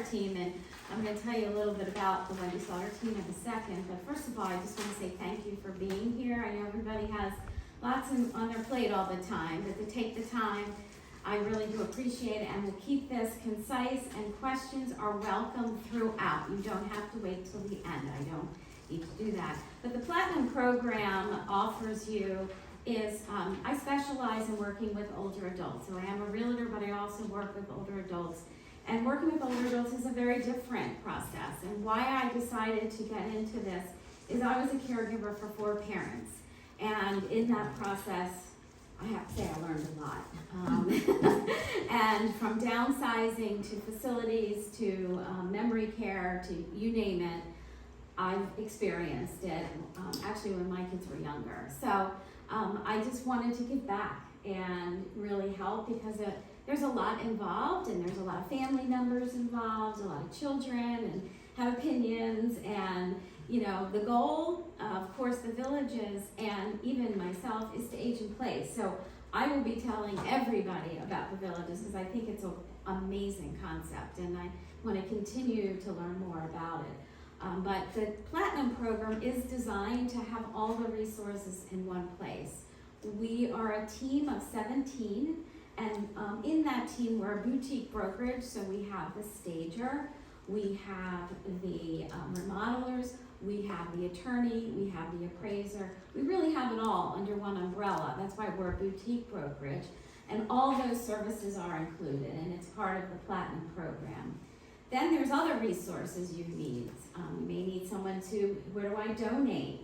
team, and I'm going to tell you a little bit about the Wendy Slaughter team in a second. But first of all, I just want to say thank you for being here. I know everybody has lots on their plate all the time, but to take the time, I really do appreciate it, and we'll keep this concise, and questions are welcome throughout. You don't have to wait till the end. I don't need to do that. But the Platinum program offers you is, I specialize in working with older adults. So I am a realtor, but I also work with older adults. And working with older adults is a very different process. And why I decided to get into this is I was a caregiver for 4 parents. And in that process, I have to say I learned a lot. And from downsizing to facilities to memory care to you name it, I've experienced it, actually when my kids were younger. So I just wanted to give back and really help, because there's a lot involved, and there's a lot of family members involved, a lot of children, and have opinions, and you know, the goal, of course, the villages, and even myself, is to age in place. So I will be telling everybody about the villages, because I think it's an amazing concept, and I want to continue to learn more about it. But the Platinum program is designed to have all the resources in one place. We are a team of 17, and in that team, we're a boutique brokerage, so we have the stager, we have the remodelers, we have the attorney, we have the appraiser. We really have it all under one umbrella. That's why we're a boutique brokerage. And all those services are included, and it's part of the Platinum program. Then there's other resources you need. You may need someone to, where do I donate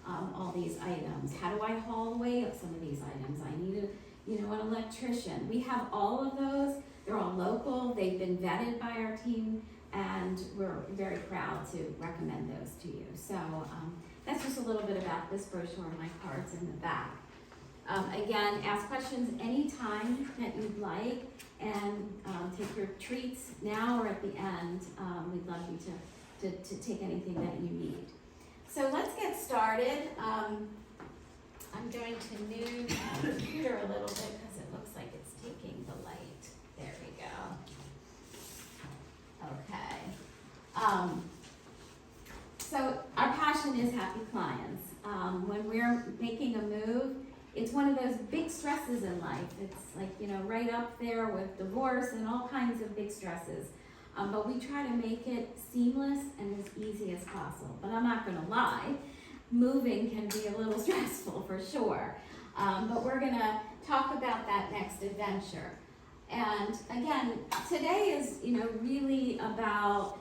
all these items? How do I haul away some of these items? I need an electrician. We have all of those. They're all local. They've been vetted by our team, and we're very proud to recommend those to you. So that's just a little bit about this brochure. My card's in the back. Again, ask questions anytime that you'd like, and take your treats now or at the end. We'd love you to take anything that you need. So let's get started. I'm going to move the computer a little bit because it looks like it's taking the light. There we go. Okay. So our passion is happy clients. When we're making a move, it's one of those big stresses in life. It's like, right up there with divorce and all kinds of big stresses. But we try to make it seamless and as easy as possible. But I'm not gonna lie, moving can be a little stressful for sure. But we're gonna talk about that next adventure. And again, today is, really about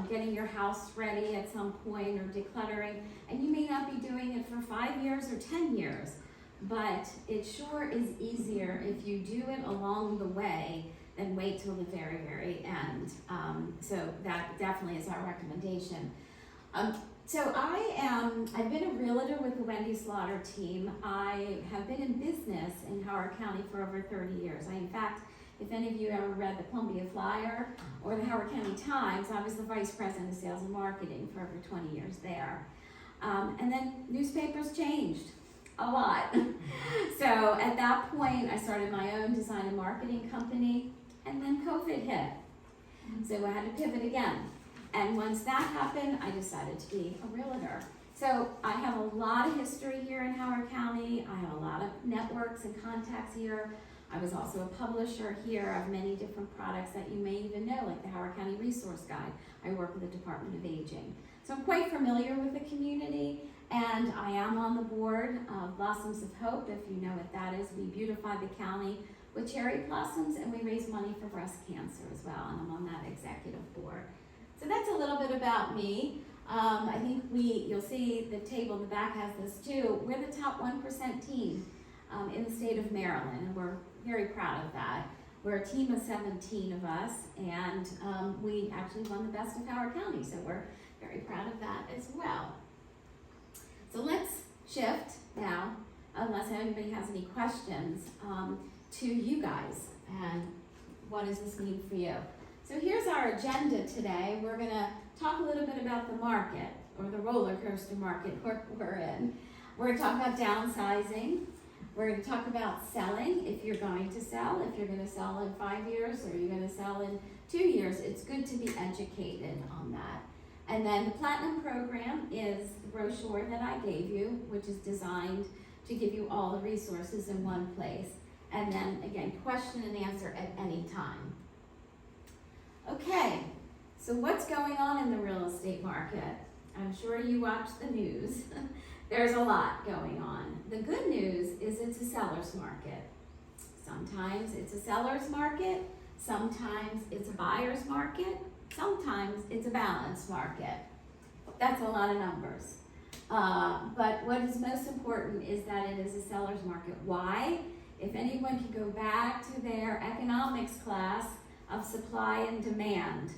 getting your house ready at some point, or decluttering. And you may not be doing it for 5 years or 10 years. But it sure is easier if you do it along the way than wait till the very, very end. So that definitely is our recommendation. So I've been a realtor with the Wendy Slaughter team. I have been in business in Howard County for over 30 years. In fact, if any of you ever read the Columbia Flyer or the Howard County Times, I was the vice president of sales and marketing for over 20 years there. And then newspapers changed a lot. So at that point, I started my own design and marketing company, and then COVID hit. So I had to pivot again. And once that happened, I decided to be a realtor. So I have a lot of history here in Howard County. I have a lot of networks and contacts here. I was also a publisher here of many different products that you may even know, like the Howard County Resource Guide. I work with the Department of Aging. So I'm quite familiar with the community. And I am on the board of Blossoms of Hope. If you know what that is, we beautify the county with cherry blossoms, and we raise money for breast cancer as well, and I'm on that executive board. So that's a little bit about me. I think you'll see the table in the back has this too. We're the top 1% team in the state of Maryland, and we're very proud of that. We're a team of 17 of us, and we actually won the best of Howard County, so we're very proud of that as well. So let's shift now, unless anybody has any questions, to you guys and what does this mean for you. So here's our agenda today. We're going to talk a little bit about the market, or the roller coaster market we're in. We're going to talk about downsizing. We're going to talk about selling, if you're going to sell, if you're going to sell in 5 years or you're going to sell in 2 years. It's good to be educated on that. And then the Platinum program is the brochure that I gave you, which is designed to give you all the resources in one place. And then again, question and answer at any time. Okay, so what's going on in the real estate market? I'm sure you watch the news. There's a lot going on. The good news is it's a seller's market. Sometimes it's a seller's market, sometimes it's a buyer's market, sometimes it's a balanced market. That's a lot of numbers. But what is most important is that it is a seller's market. Why? If anyone can go back to their economics class of supply and demand,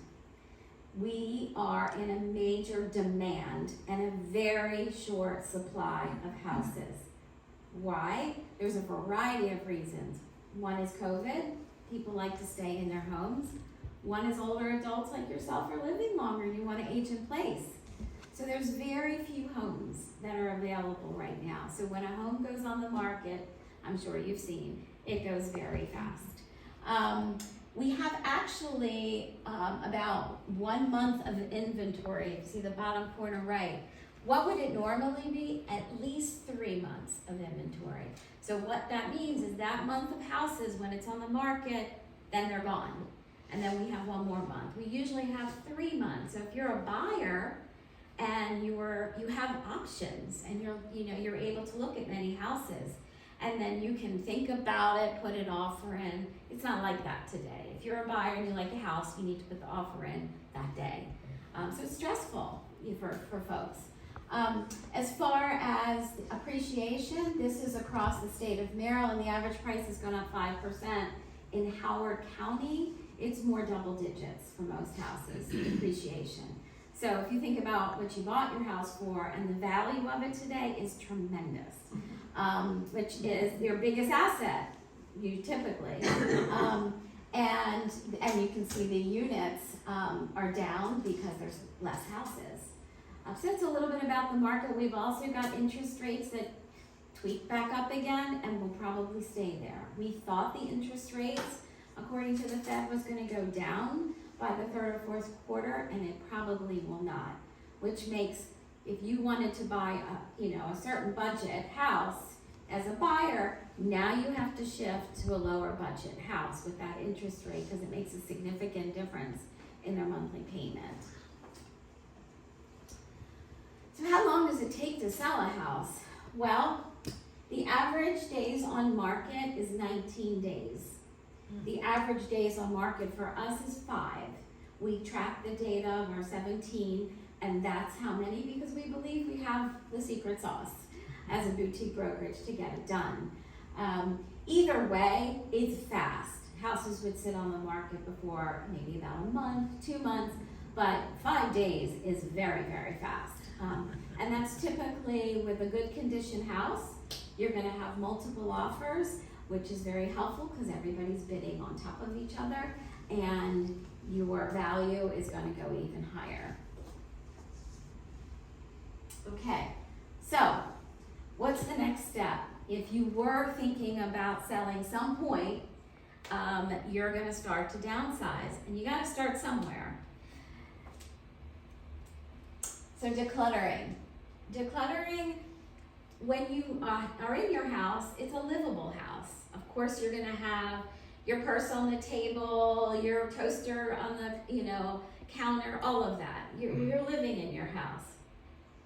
we are in a major demand and a very short supply of houses. Why? There's a variety of reasons. One is COVID. People like to stay in their homes. One is older adults like yourself are living longer. You want to age in place. So there's very few homes that are available right now. So when a home goes on the market, I'm sure you've seen, it goes very fast. We have actually about 1 month of inventory. If you see the bottom corner right, what would it normally be? At least 3 months of inventory. So what that means is that month of houses, when it's on the market, then they're gone. And then we have 1 more month. We usually have 3 months. So if you're a buyer and you have options and you're able to look at many houses, and then you can think about it, put an offer in. It's not like that today. If you're a buyer and you like a house, you need to put the offer in that day. So it's stressful for folks. As far as appreciation, this is across the state of Maryland. The average price has gone up 5%. In Howard County, it's more double digits for most houses, appreciation. So if you think about what you bought your house for, and the value of it today is tremendous. Which is your biggest asset, you typically. And you can see the units are down because there's less houses. So it's a little bit about the market. We've also got interest rates that tweak back up again and will probably stay there. We thought the interest rates, according to the Fed, was going to go down by the 3rd or 4th quarter, and it probably will not, which makes, if you wanted to buy a certain budget house as a buyer, now you have to shift to a lower budget house with that interest rate because it makes a significant difference in their monthly payment. So how long does it take to sell a house? Well, the average days on market is 19 days. The average days on market for us is 5. We track the data of our 17, and that's how many, because we believe we have the secret sauce as a boutique brokerage to get it done. Either way, it's fast. Houses would sit on the market before maybe about a month, 2 months, but 5 days is very, very fast. And that's typically with a good condition house. You're gonna have multiple offers, which is very helpful because everybody's bidding on top of each other, and your value is gonna go even higher. Okay, so what's the next step? If you were thinking about selling some point, you're gonna start to downsize, and you gotta start somewhere. So decluttering. Decluttering, when you are in your house, it's a livable house. Of course, you're gonna have your purse on the table, your toaster on the counter, all of that. You're living in your house.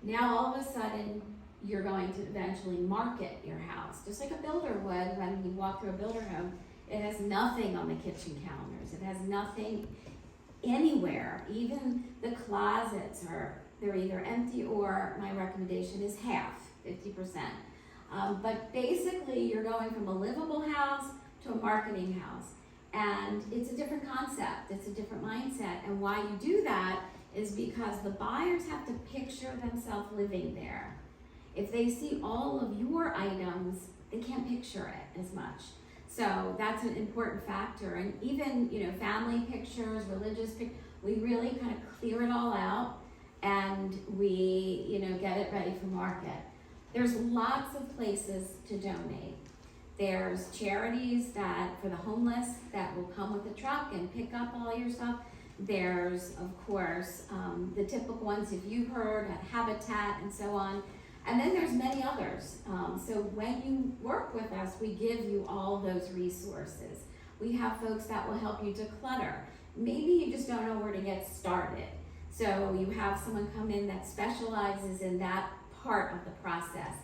Now all of a sudden, you're going to eventually market your house, just like a builder would when you walk through a builder home. It has nothing on the kitchen counters. It has nothing anywhere. Even the closets they're either empty, or my recommendation is half, 50%. But basically, you're going from a livable house to a marketing house. And it's a different concept, it's a different mindset. And why you do that is because the buyers have to picture themselves living there. If they see all of your items, they can't picture it as much. So that's an important factor. And even, family pictures, religious pictures, we really kind of clear it all out, and we, get it ready for market. There's lots of places to donate. There's charities that, for the homeless, that will come with a truck and pick up all your stuff. There's, of course, the typical ones if you've heard, at Habitat and so on. And then there's many others. So when you work with us, we give you all those resources. We have folks that will help you declutter. Maybe you just don't know where to get started. So you have someone come in that specializes in that part of the process.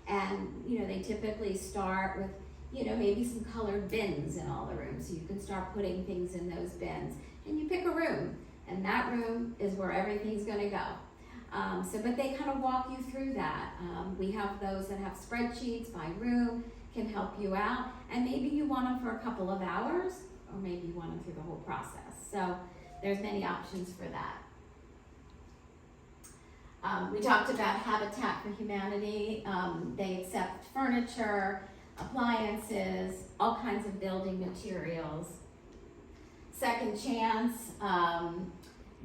And, you know, they typically start with, you know, maybe some colored bins in all the rooms. So you can start putting things in those bins. And you pick a room, and that room is where everything's gonna go. But they kind of walk you through that. We have those that have spreadsheets by room, can help you out. And maybe you want them for a couple of hours, or maybe you want them through the whole process. So there's many options for that. We talked about Habitat for Humanity. They accept furniture, appliances, all kinds of building materials. Second Chance,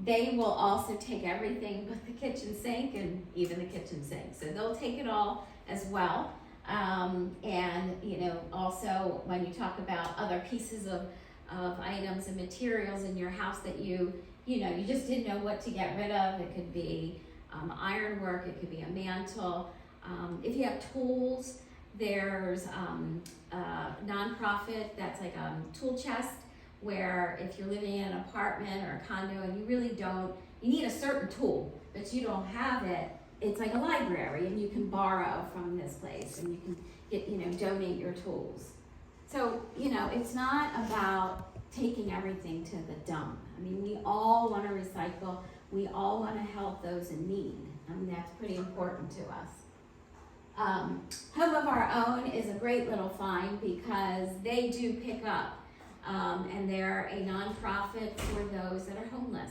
they will also take everything but the kitchen sink and even the kitchen sink. So they'll take it all as well. And, you know, also when you talk about other pieces of items and materials in your house that you just didn't know what to get rid of. It could be ironwork, it could be a mantle. If you have tools, there's a nonprofit that's like a tool chest, where if you're living in an apartment or a condo and you need a certain tool, but you don't have it, it's like a library and you can borrow from this place and you can get, donate your tools. So, it's not about taking everything to the dump. I mean, we all want to recycle. We all want to help those in need. I mean, that's pretty important to us. Home of Our Own is a great little find because they do pick up. And they're a nonprofit for those that are homeless.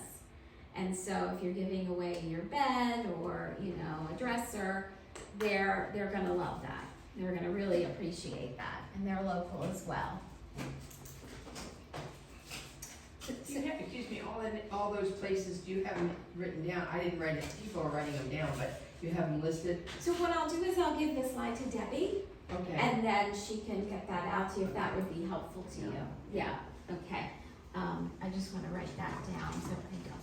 And so if you're giving away your bed or, a dresser, they're gonna love that. They're gonna really appreciate that. And they're local as well. You have, excuse me, all those places, do you have them written down? I didn't write it, people are writing them down, but you have them listed? So what I'll do is I'll give this slide to Debbie. Okay. And then she can get that out to you if that would be helpful to you. Yeah, okay. I just want to write that down so I don't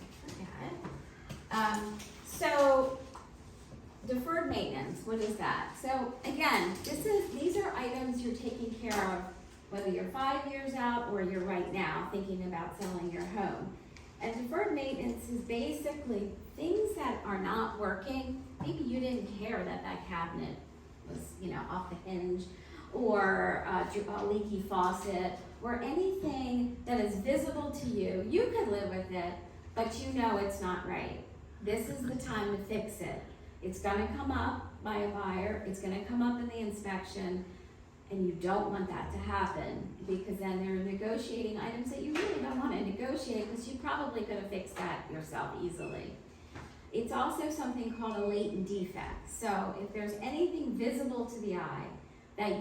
forget. So deferred maintenance, what is that? So again, these are items you're taking care of whether you're 5 years out or you're right now thinking about selling your home. And deferred maintenance is basically things that are not working. Maybe you didn't care that cabinet was, off the hinge, or a leaky faucet, or anything that is visible to you. You could live with it, but it's not right. This is the time to fix it. It's gonna come up by a buyer, it's gonna come up in the inspection, and you don't want that to happen, because then there are negotiating items that you really don't wanna negotiate, because you probably could have fixed that yourself easily. It's also something called a latent defect. So if there's anything visible to the eye that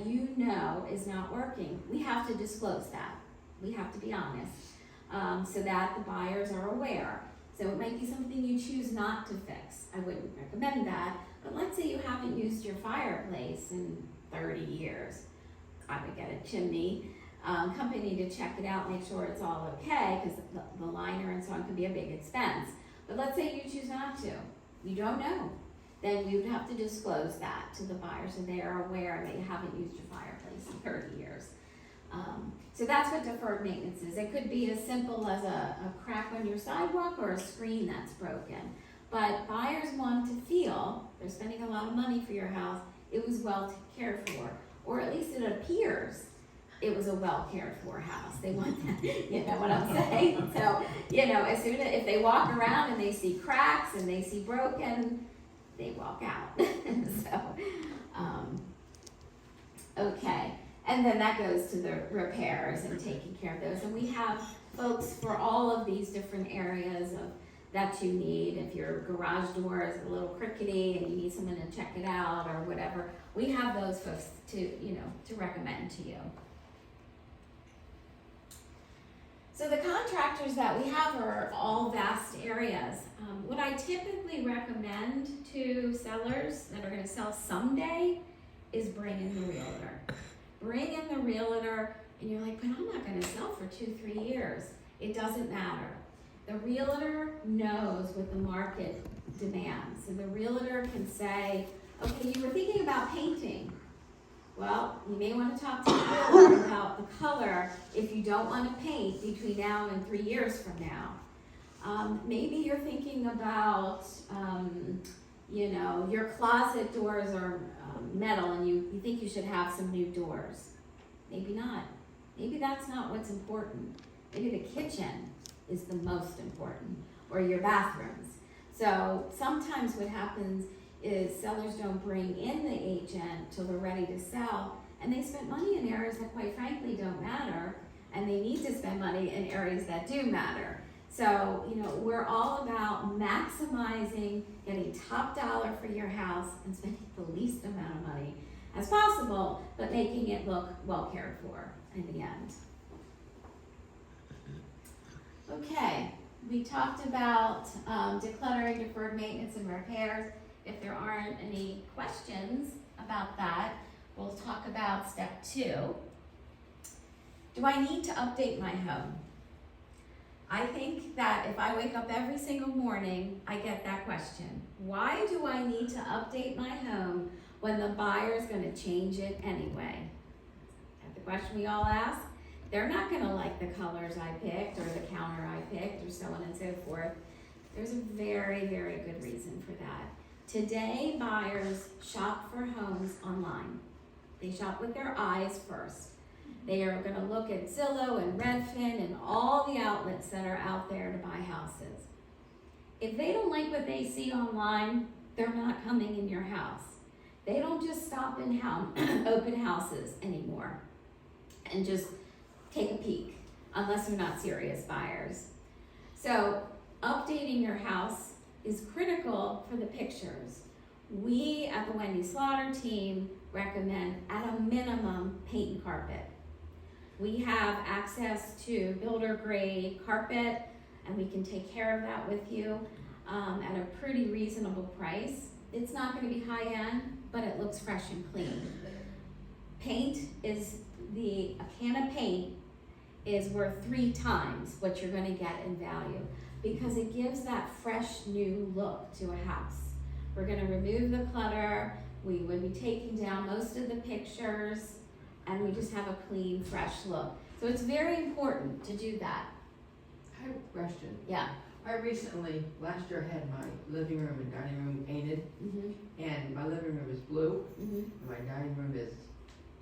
is not working, we have to disclose that. We have to be honest, so that the buyers are aware. So it might be something you choose not to fix. I wouldn't recommend that, but let's say you haven't used your fireplace in 30 years. I would get a chimney company to check it out, make sure it's all okay, because the liner and so on can be a big expense. But let's say you choose not to, you don't know, then you'd have to disclose that to the buyer so they are aware that you haven't used your fireplace in 30 years. So that's what deferred maintenance is. It could be as simple as a crack on your sidewalk or a screen that's broken. But buyers want to feel they're spending a lot of money for your house, it was well cared for, or at least it appears it was a well cared for house. They want that, you know what I'm saying? So, as soon as if they walk around and they see cracks and they see broken, they walk out. Okay. And then that goes to the repairs and taking care of those. And we have folks for all of these different areas that you need. If your garage door is a little crickety and you need someone to check it out or whatever, we have those folks to recommend to you. So the contractors that we have are all vast areas. What I typically recommend to sellers that are going to sell someday is bring in the realtor. bring in the realtor, and you're like, but I'm not gonna sell for 2-3 years. It doesn't matter. The realtor knows what the market demands. So the realtor can say, okay, you were thinking about painting. Well, you may want to talk to the realtor about the color if you don't want to paint between now and 3 years from now. Maybe you're thinking about, your closet doors are metal and you think you should have some new doors. Maybe not. Maybe that's not what's important. Maybe the kitchen is the most important, or your bathrooms. So sometimes what happens is sellers don't bring in the agent till they're ready to sell, and they spent money in areas that quite frankly don't matter, and they need to spend money in areas that do matter. So, we're all about maximizing, getting top dollar for your house and spending the least amount of money as possible, but making it look well cared for in the end. Okay, we talked about decluttering, deferred maintenance, and repairs. If there aren't any questions about that, we'll talk about step 2. Do I need to update my home? I think that if I wake up every single morning, I get that question. Why do I need to update my home when the buyer's gonna change it anyway? That's the question we all ask. They're not gonna like the colors I picked or the counter I picked or so on and so forth. There's a very, very good reason for that. Today, buyers shop for homes online. They shop with their eyes first. They are going to look at Zillow and Redfin and all the outlets that are out there to buy houses. If they don't like what they see online, they're not coming in your house. They don't just stop in open houses anymore and just take a peek, unless they're not serious buyers. So updating your house is critical for the pictures. We at the Wendy Slaughter team recommend at a minimum paint and carpet. We have access to builder grade carpet, and we can take care of that with you at a pretty reasonable price. It's not going to be high end, but it looks fresh and clean. Paint is a can of paint is worth 3 times what you're going to get in value, because it gives that fresh new look to a house. We're going to remove the clutter. We would be taking down most of the pictures, and we just have a clean, fresh look. So it's very important to do that. I have a question. Yeah. I recently, last year, had my living room and dining room painted, and my living room is blue, and my dining room is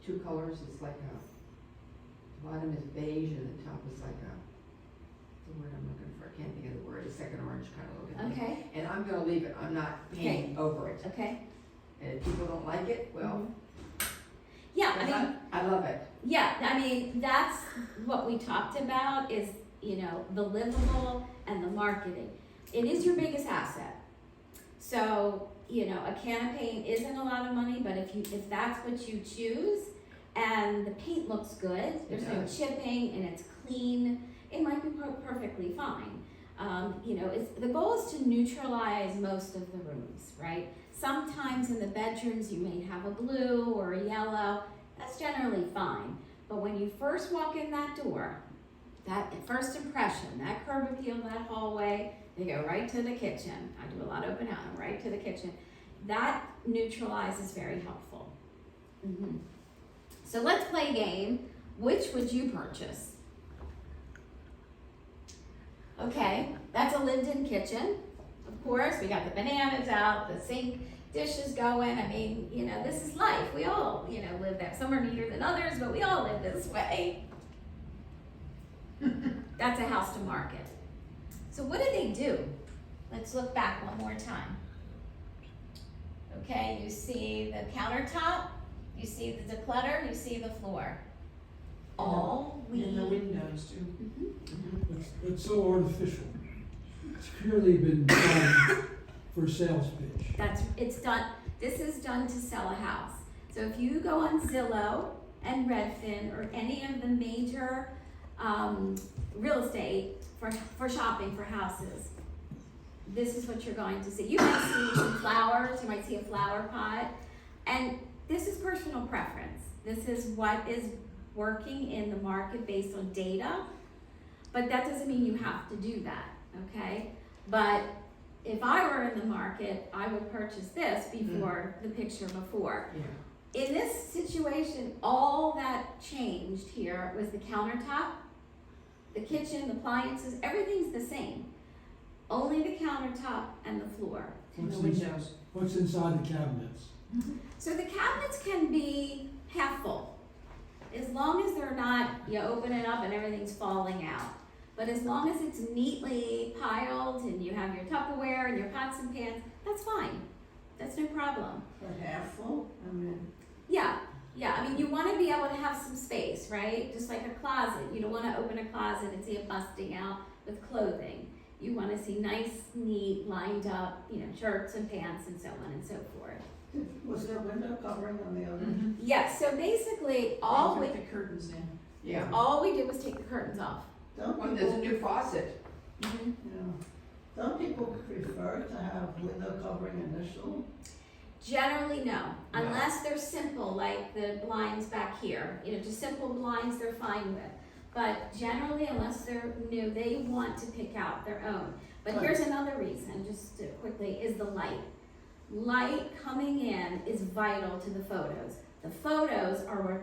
2 colors. It's like the bottom is beige and the top is like the word I'm looking for. I can't think of the word. A second orange kind of look. Okay. And I'm going to leave it. I'm not painting over it. Okay. And if people don't like it, well, yeah, I love it. Yeah, I mean, that's what we talked about is, the livable and the marketing. It is your biggest asset. So, a can of paint isn't a lot of money, but if that's what you choose and the paint looks good, there's no chipping and it's clean, it might be perfectly fine. The goal is to neutralize most of the rooms, right? Sometimes in the bedrooms you may have a blue or a yellow. That's generally fine. But when you first walk in that door, that first impression, that curb appeal, that hallway, they go right to the kitchen. I do a lot of open house, right to the kitchen. That neutralizes very helpful. So let's play a game. Which would you purchase? Okay, that's a lived-in kitchen. Of course, we got the bananas out, the sink, dishes going. I mean, this is life. We all, live that. Some are neater than others, but we all live this way. That's a house to market. So what did they do? Let's look back one more time. Okay, you see the countertop, you see the declutter, you see the floor. And the windows too. It's so artificial. It's purely been done for sales pitch. This is done to sell a house. So if you go on Zillow and Redfin or any of the major real estate for shopping for houses, this is what you're going to see. You might see some flowers, you might see a flower pot, and this is personal preference. This is what is working in the market based on data, but that doesn't mean you have to do that, okay? But if I were in the market, I would purchase this before the picture before. Yeah. In this situation, all that changed here was the countertop, the kitchen, the appliances, everything's the same. Only the countertop and the floor. What's The windows. What's inside the cabinets? So the cabinets can be half full, as long as they're not, you open it up and everything's falling out. But as long as it's neatly piled and you have your Tupperware and your pots and pans, that's fine. That's no problem. But half full, I mean, Yeah, I mean, you wanna be able to have some space, right? Just like a closet. You don't wanna open a closet and see it busting out with clothing. You wanna see nice, neat, lined up, shirts and pants and so on and so forth. was there window covering on the other? Yes, so basically, all we Put the curtains in. Yeah. did was take the curtains off. Don't When there's a people, new faucet, don't people prefer to have window covering initial? Generally, no, No. unless they're simple, like the blinds back here, just simple blinds they're fine with. But generally, unless they're new, they want to pick out their own. But Right. here's another reason, just quickly, is the light. Light coming in is vital to the photos. The photos are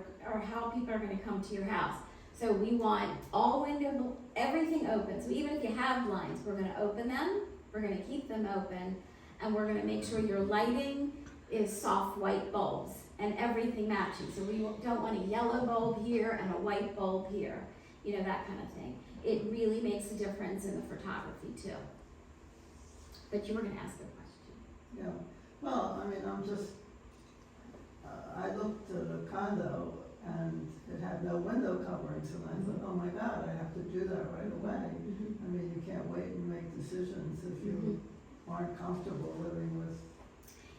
how people are gonna come to your house. So we want everything open. So even if you have blinds, we're gonna open them, we're gonna keep them open, and we're gonna make sure your lighting is soft white bulbs and everything matching. So we don't want a yellow bulb here and a white bulb here, that kind of thing. It really makes a difference in the photography too. But you were gonna ask a question. Yeah, well, I mean, I looked at a condo and it had no window coverings and I thought, oh my God, I have to do that right away. I mean, you can't wait and make decisions if you aren't comfortable living with.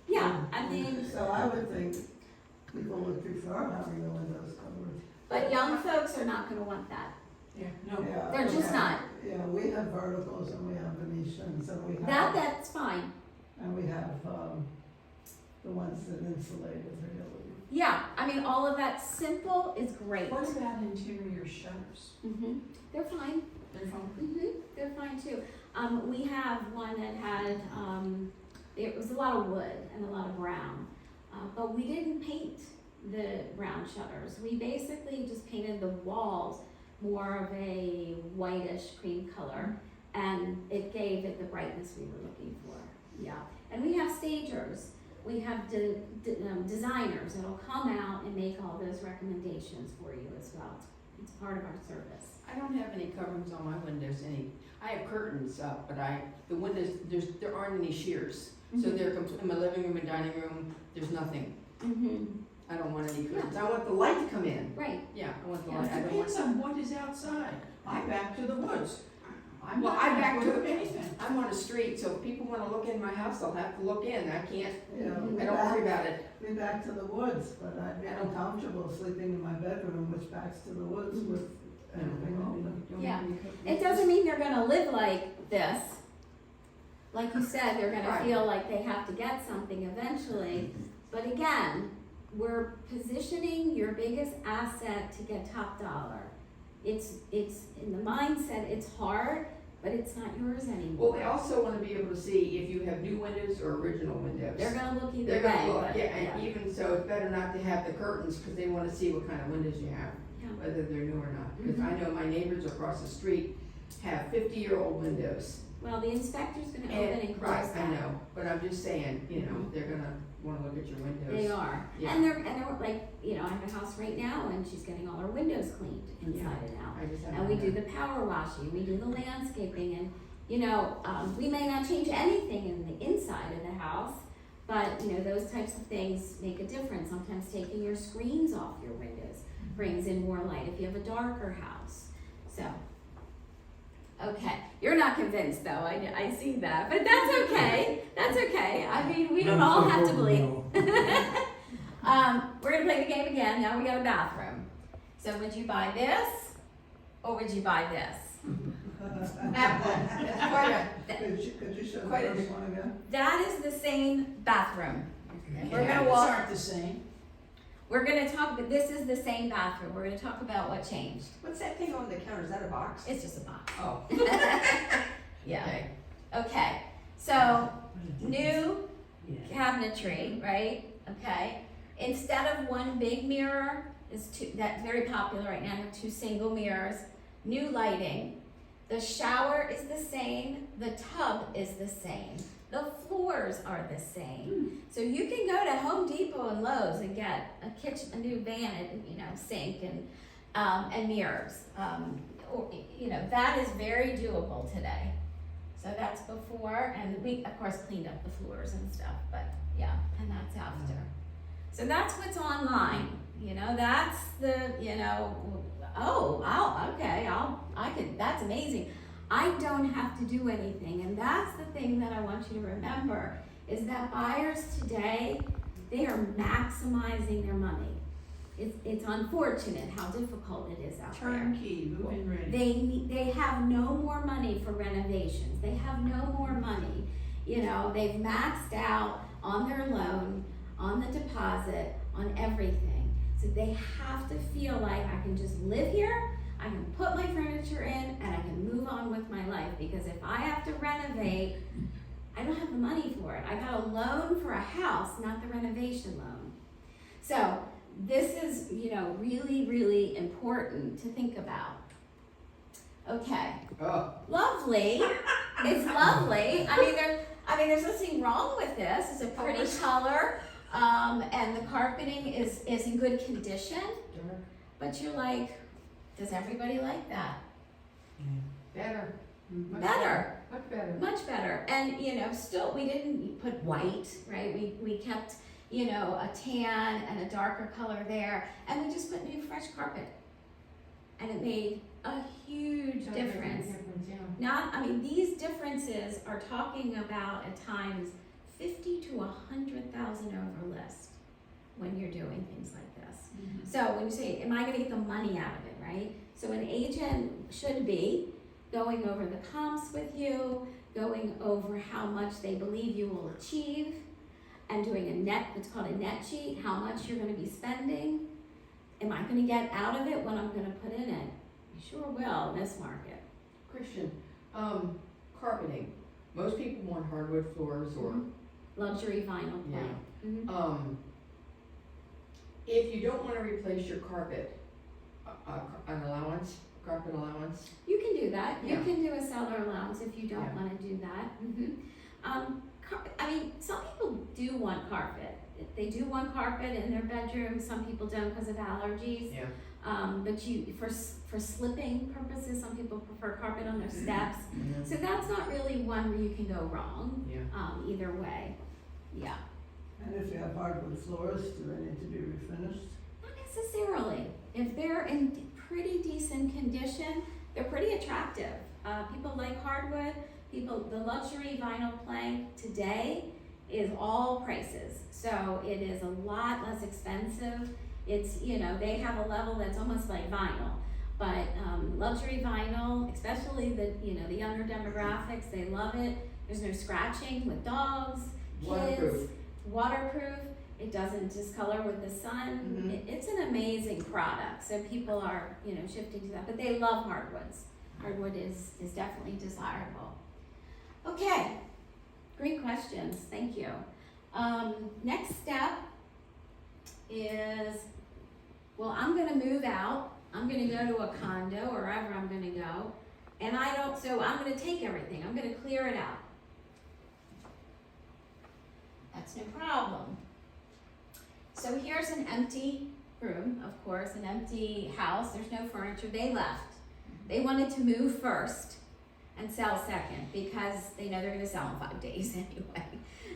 Yeah, I mean, So I would think people would prefer having the windows covered. but young folks are not gonna want that. Yeah, no. Yeah, They're just not. Yeah, we have verticals and we have Venetians and we have. That's fine. And we have, the ones that insulated really. Yeah, I mean, all of that simple is great. What about interior shutters? They're fine. They're fine. They're fine too. We have one that had, it was a lot of wood and a lot of brown, but we didn't paint the brown shutters. We basically just painted the walls more of a whitish cream color, and it gave it the brightness we were looking for. Yeah, and we have stagers. We have designers that'll come out and make all those recommendations for you as well. It's part of our service. I don't have any coverings on my windows, I have curtains up, but the windows, there aren't any sheers. So they're in my living room and dining room, there's nothing. I don't want any curtains. I want the light to come in. Right. Yeah, I want the Well, light. I it don't want. depends on what is outside. I back to the woods. I'm Well, not I gonna back put to up anything. I'm on a street, so if people wanna look in my house, they'll have to look in. I can't, Yeah, I don't worry about it. Be back to the woods, but I'd be I don't- uncomfortable sleeping in my bedroom, which backs to the woods with everything open. Yeah. It doesn't mean they're gonna live like this. Like you said, they're gonna Right. feel like they have to get something eventually. But again, we're positioning your biggest asset to get top dollar. It's in the mindset, it's hard, but it's not yours Well, anymore. we also wanna be able to see if you have new windows or original windows. They're gonna look either They're way, gonna look, but, yeah, and even so, it's better not to have the curtains, cause they wanna see what kind of windows you have, Yeah. whether they're new or not. Cause I know my neighbors across the street have 50-year-old windows. Well, the inspector's gonna open and close Right, that. I know, but I'm just saying, they're gonna wanna look at your windows. They are. Yeah. And they're like, I have a house right now and she's getting all her windows cleaned inside and out. I just haven't And we done do that. the power washing, we do the landscaping, and, we may not change anything in the inside of the house, but, those types of things make a difference. Sometimes taking your screens off your windows brings in more light if you have a darker house, so. Okay, you're not convinced though, I see that, but that's okay, I mean, we don't all have to believe. We're gonna play the game again, now we got a bathroom. So would you buy this, or would you buy this? That's quite Could you show the Quite a first one again? That is the same bathroom. a. We're gonna Cabinets walk- aren't the same. we're gonna talk, but this is the same bathroom. We're gonna talk about what changed. What's that thing on the counter? Is that a box? It's just a box. Oh. Yeah. Okay. Okay, so new cabinetry, right? Okay. Instead of one big mirror, is two, that's very popular right now, have two single mirrors, new lighting. The shower is the same, the tub is the same, the floors are the same. So you can go to Home Depot and Lowe's and get a new sink and mirrors. Or, that is very doable today. So that's before, and we of course cleaned up the floors and stuff, but yeah, and that's after. So that's what's online, that's the, oh, wow, okay, that's amazing. I don't have to do anything, and that's the thing that I want you to remember, is that buyers today, they are maximizing their money. It's unfortunate how difficult it is out there. Turnkey, move-in ready. They have no more money for renovations. They have no more money. They've maxed out on their loan, on the deposit, on everything. So they have to feel like I can just live here, I can put my furniture in, and I can move on with my life. Because if I have to renovate, I don't have the money for it. I got a loan for a house, not the renovation loan. So this is, really, really important to think about. Okay. Oh, Lovely. It's lovely. There's nothing wrong with this. It's a pretty color, and the carpeting is in good condition. dark. But you're like, does everybody like that? Better. Much Better. Much better. Much better. And still we didn't put white, right? We kept a tan and a darker color there, and we just put new fresh carpet, and it made a huge difference. These differences are talking about at times 50 to 100,000 over list when you're doing things like this. Mm-hmm. So when you say, am I gonna get the money out of it, right? So an agent should be going over the comps with you, going over how much they believe you will achieve, and doing what's called a net sheet, how much you're gonna be spending. Am I gonna get out of it what I'm gonna put in it? You sure will in this market. Christian, carpeting. Most people want hardwood floors or, Luxury vinyl yeah. plank. Mhm. If you don't wanna replace your carpet, an allowance, carpet allowance, You can do that. You Yeah. can do a seller allowance if you don't Yeah. wanna do that. Some people do want carpet. They do want carpet in their bedroom. Some people don't because of allergies. yeah. But for slipping purposes, some people prefer carpet on their steps. So that's not really one where you can go wrong. Yeah. Either way. Yeah. And if you have hardwood floors, do they need to be refinished? Not necessarily. If they're in pretty decent condition, they're pretty attractive. People like hardwood. The luxury vinyl plank today is all prices. So it is a lot less expensive. It's, they have a level that's almost like vinyl. But luxury vinyl, especially the younger demographics, they love it. There's no scratching with dogs, kids. Waterproof. Waterproof. It doesn't discolor with the sun. Mhm. It's an amazing product. So people are, shifting to that. But they love hardwoods. Hardwood is definitely desirable. Okay, great questions. Thank you. Next step is, I'm going to move out. I'm going to go to a condo or wherever I'm going to go. And so I'm going to take everything. I'm going to clear it out. That's no problem. So here's an empty room, of course, an empty house. There's no furniture. They left. They wanted to move first and sell second because they know they're going to sell in 5 days anyway.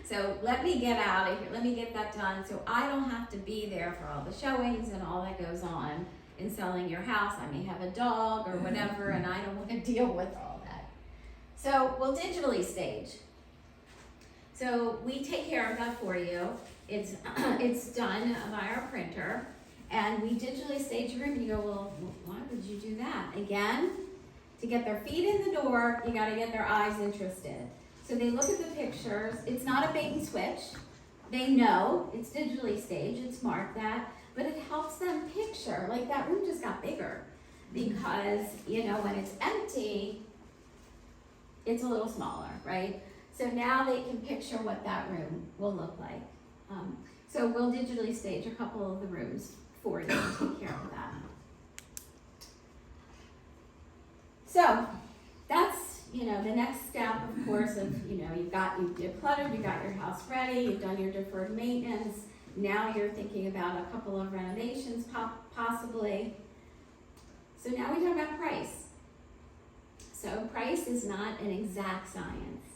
So let me get out of here. Let me get that done so I don't have to be there for all the showings and all that goes on in selling your house. I may have a dog or whatever, and I don't want to deal with all that. So we'll digitally stage. So we take care of that for you. It's done via our printer, and we digitally stage your room. You go, well, why would you do that? Again, to get their feet in the door, you got to get their eyes interested. So they look at the pictures. It's not a bait and switch. They know it's digitally staged. It's marked that. but it helps them picture, like that room just got bigger because, you know, when it's empty, it's a little smaller, right? So now they can picture what that room will look like. So we'll digitally stage a couple of the rooms for you and take care of that. So that's, you know, the next step, of course, of, you know, you've decluttered, you got your house ready, you've done your deferred maintenance. Now you're thinking about a couple of renovations possibly. So now we talk about price. So price is not an exact science.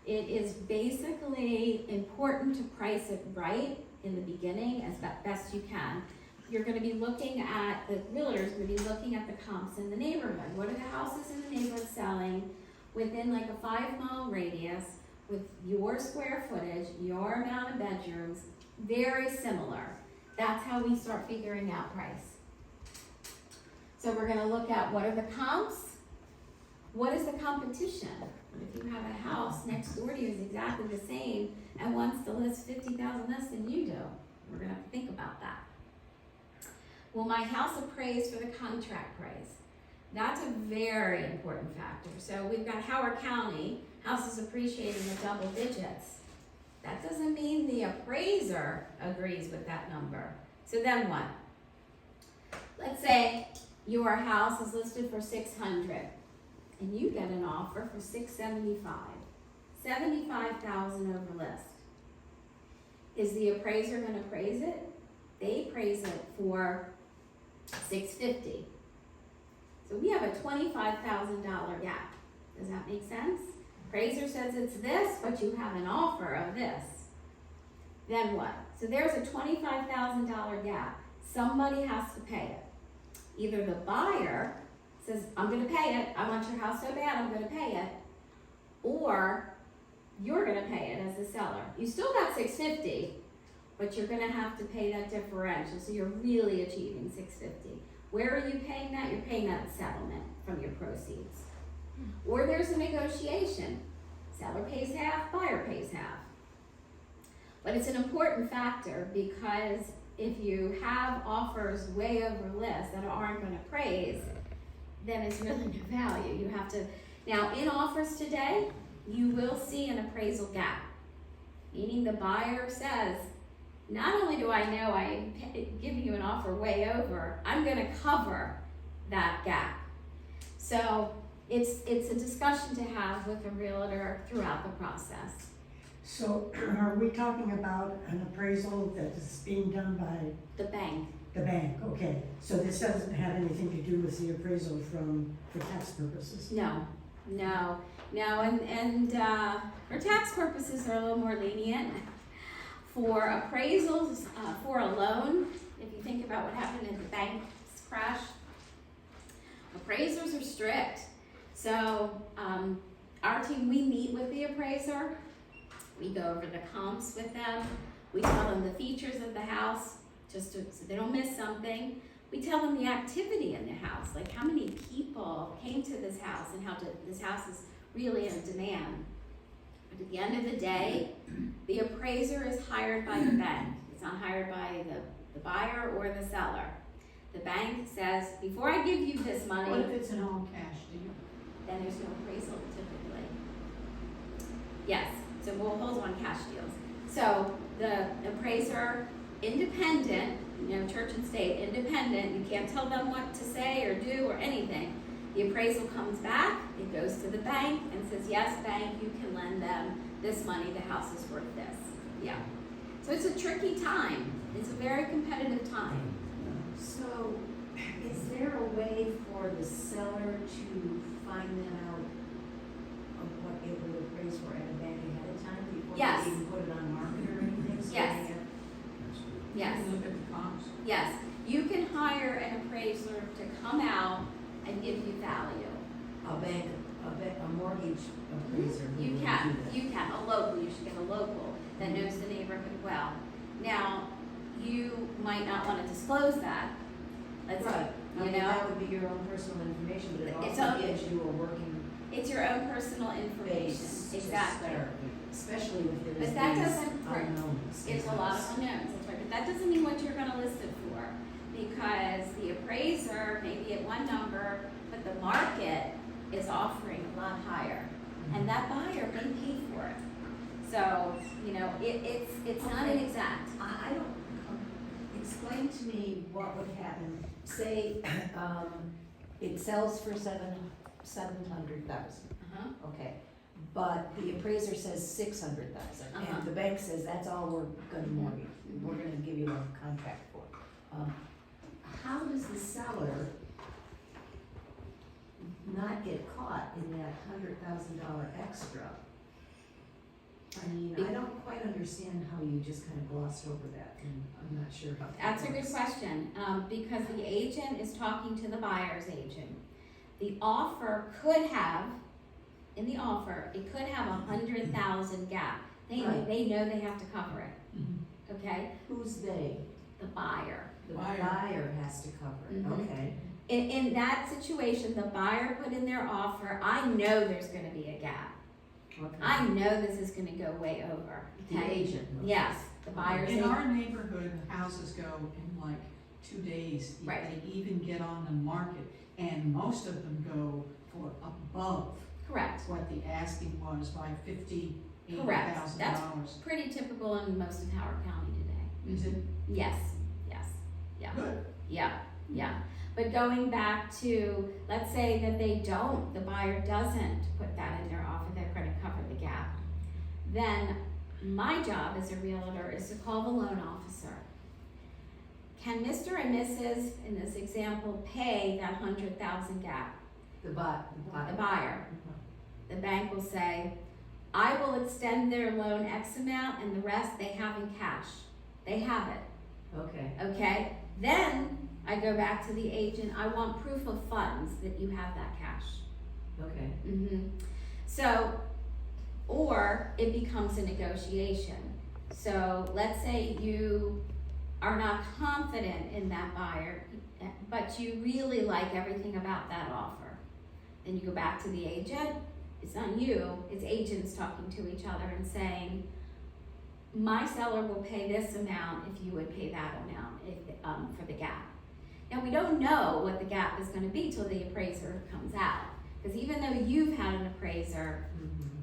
It is basically important to price it right in the beginning as best you can. You're gonna be looking at, the realtor's gonna be looking at the comps in the neighborhood. What are the houses in the neighborhood selling within like a 5-mile radius with your square footage, your amount of bedrooms, very similar. That's how we start figuring out price. So we're gonna look at what are the comps, what is the competition? If you have a house next door to you is exactly the same and wants to list $50,000 less than you do, we're gonna have to think about that. Will my house appraise for the contract price? That's a very important factor. So we've got Howard County, houses appreciating in double digits. That doesn't mean the appraiser agrees with that number. So then what? Let's say your house is listed for $600 and you get an offer for $675, $75,000 over list. Is the appraiser gonna appraise it? They appraise it for $650. So we have a $25,000 gap. Does that make sense? Appraiser says it's this, but you have an offer of this. Then what? So there's a $25,000 gap. Somebody has to pay it. Either the buyer says, I'm gonna pay it, I want your house so bad, I'm gonna pay it, or you're gonna pay it as the seller. You still got $650, but you're gonna have to pay that differential, so you're really achieving $650. Where are you paying that? You're paying that settlement from your proceeds. Or there's a negotiation. Seller pays half, buyer pays half. But it's an important factor because if you have offers way over list that aren't gonna appraise, then it's really no value. You have to, now in offers today, you will see an appraisal gap. Meaning the buyer says, not only do I know I'm giving you an offer way over, I'm gonna cover that gap. So it's a discussion to have with a realtor throughout the process. So are we talking about an appraisal that is being done by The bank. the bank? Okay, so this doesn't have anything to do with the appraisal for tax purposes? No, and for tax purposes, they're a little more lenient. For appraisals, for a loan, if you think about what happened in the bank's crash, appraisers are strict. So our team, we meet with the appraiser, we go over the comps with them, we tell them the features of the house, so they don't miss something. We tell them the activity in the house, like how many people came to this house and how this house is really in demand. But at the end of the day, the appraiser is hired by the bank. It's not hired by the buyer or the seller. The bank says, before I give you this money, What if it's an all cash deal? then there's no appraisal typically. Yes, so we'll hold on cash deals. So the appraiser, independent, you know, church and state, independent, you can't tell them what to say or do or anything. The appraisal comes back, it goes to the bank and says, yes, bank, you can lend them this money, the house is worth this. Yeah. So it's a tricky time. It's a very competitive time. So, is there a way for the seller to find that out of what it would appraise for at a bank ahead of time before Yes. they even put it on market or anything? So Yes. they have- Yes. You can look at the comps. Yes, you can hire an appraiser to come out and give you value. A mortgage appraiser. who You would can, do that. you can, a local, you should get a local that knows the neighborhood well. Now, you might not wanna disclose that. Let's, Right, I you mean, know, that would be your own personal information, but it It's also all- gives you a working It's your own personal information, base to exactly. start with, especially if there's But that these doesn't- unknowns. It's a lot of unknowns, that's right, but that doesn't mean what you're gonna list it for, because the appraiser may be at one number, but the market is offering a lot higher, and that buyer may pay for it. So, you know, it's not an exact. I don't, explain to me what would happen, say, it sells for $700,000, Uh-huh. okay? But the appraiser says $600,000, Uh-huh. and the bank says that's all we're gonna mortgage, we're gonna give you a contract for. How does the seller not get caught in that $100,000 extra? I mean, I don't quite understand how you just kind of glossed over that, and I'm not sure how. that That's a good works. question, because the agent is talking to the buyer's agent. The offer could have, in the offer, it could have 100,000 gap. Right. They know they have to cover it, okay? Who's they? The buyer. The Buyer. buyer has to cover it, Mhm. okay. In that situation, the buyer put in their offer, I know there's gonna be a gap. Okay. I know this is gonna go way over, The okay? agent knows. Yes, the buyer's In agent. our neighborhood, houses go in like 2 days. if Right. They even get on the market, and most of them go for above Correct. what the asking was by $50,000, Correct. $80,000. Pretty typical in most of Howard County today. Is it Yes, yeah, good? yeah. But going back to, let's say that the buyer doesn't put that in their offer, they're gonna cover the gap. Then my job as a realtor is to call the loan officer. Can Mr. and Mrs., in this example, pay that 100,000 gap? The The buyer. buyer. The bank will say, I will extend their loan X amount and the rest they have in cash. They have it. Okay, Okay, then I go back to the agent, I want proof of funds that you have that cash. okay. So, or it becomes a negotiation. So let's say you are not confident in that buyer, but you really like everything about that offer. Then you go back to the agent, it's not you, it's agents talking to each other and saying, my seller will pay this amount if you would pay that amount for the gap. Now, we don't know what the gap is gonna be till the appraiser comes out. Because even though you've had an appraiser,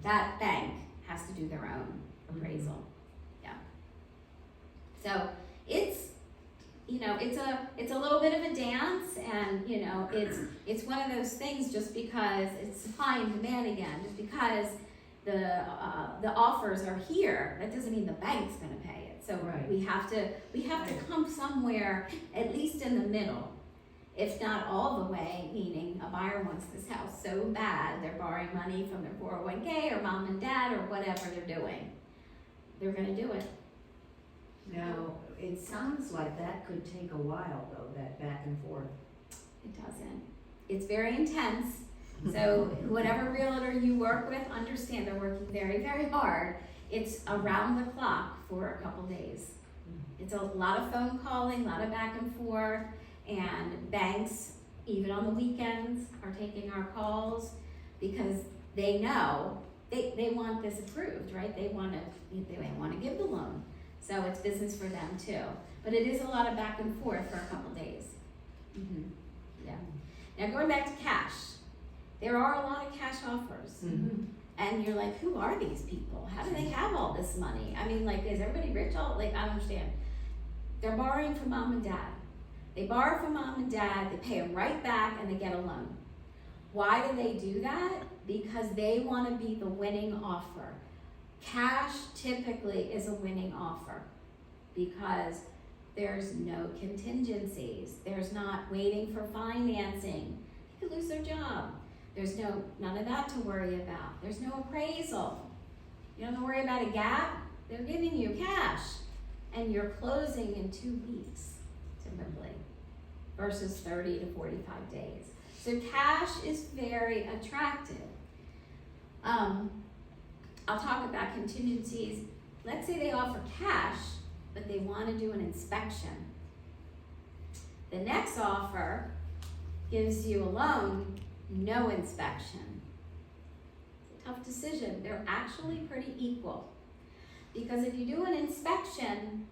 that bank has to do their own appraisal. Yeah. So it's, you know, it's a little bit of a dance, and you know, it's one of those things. Just because it's supply and demand again, just because the offers are here, that doesn't mean the bank's gonna pay it. So Right. we have to Right. come somewhere, at least in the middle, if not all the way, meaning a buyer wants this house so bad, they're borrowing money from their 401k or mom and dad or whatever they're doing. They're gonna do it. Now, it sounds like that could take a while though, that back and forth. It doesn't. It's very intense. So whatever realtor you work with, understand they're working very, very hard. It's around the clock for a couple days. It's a lot of phone calling, a lot of back and forth, and banks, even on the weekends, are taking our calls because they know they want this approved, right? They want to give the loan. So it's business for them too. But it is a lot of back and forth for a couple days. Yeah. Now going back to cash, there are a lot of cash offers. And you're like, who are these people? How do they have all this money? I mean, like, is everybody rich? I don't understand. They're borrowing from mom and dad. They borrow from mom and dad, they pay them right back, and they get a loan. Why do they do that? Because they want to be the winning offer. Cash typically is a winning offer because there's no contingencies. There's not waiting for financing. They could lose their job. There's none of that to worry about. There's no appraisal. You don't have to worry about a gap. They're giving you cash. And you're closing in 2 weeks, typically, versus 30 to 45 days. So cash is very attractive. I'll talk about contingencies. Let's say they offer cash, but they want to do an inspection. The next offer gives you a loan, no inspection. tough decision. They're actually pretty equal. Because if you do an inspection,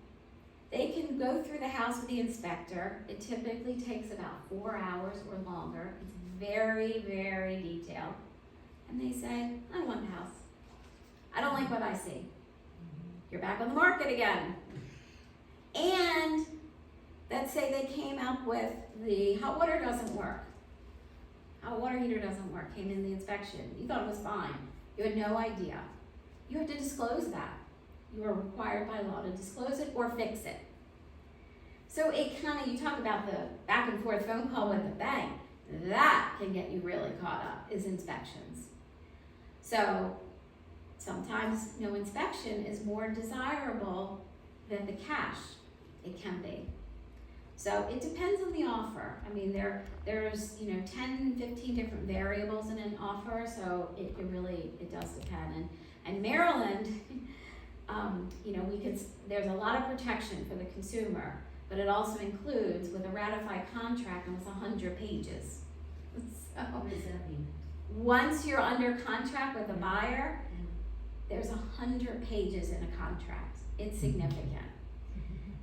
they can go through the house with the inspector. It typically takes about 4 hours or longer. It's very, very detailed. And they say, I don't want the house. I don't like what I see. You're back on the market again. And let's say they came up with the hot water doesn't work. Hot water heater doesn't work, came in the inspection. You thought it was fine. You had no idea. You have to disclose that. You are required by law to disclose it or fix it. So it kind of, you talk about the back and forth phone call with a bang. That can get you really caught up, is inspections. So sometimes no inspection is more desirable than the cash. It can be. So it depends on the offer. I mean, there's 10, 15 different variables in an offer, so it does depend. And Maryland, there's a lot of protection for the consumer, but it also includes, with a ratified contract, almost 100 pages. So What does that mean? once you're under contract with a buyer, there's 100 pages in a contract. It's significant.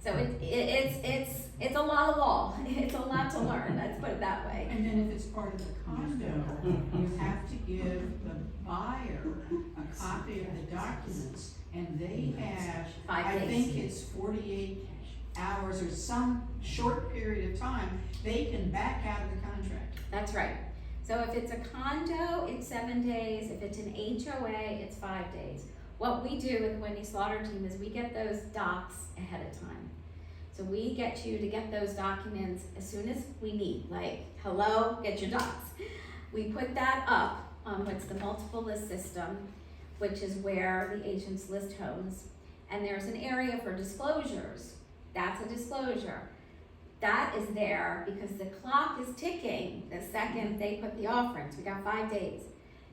So it's a lot of law. It's a lot to learn. Let's put it that way. And then if it's part of the condo, you have to give the buyer a copy of the documents, and they have, 5 I days. think it's 48 hours or some short period of time, they can back out of the contract. That's right. So if it's a condo, it's 7 days. If it's an HOA, it's 5 days. What we do with the Wendy Slaughter team is we get those docs ahead of time. So we get you to get those documents as soon as we meet, like, hello, get your docs. We put that up on what's the multiple list system, which is where the agents list homes. And there's an area for disclosures. That's a disclosure. That is there because the clock is ticking the second they put the offer in. So we got 5 days.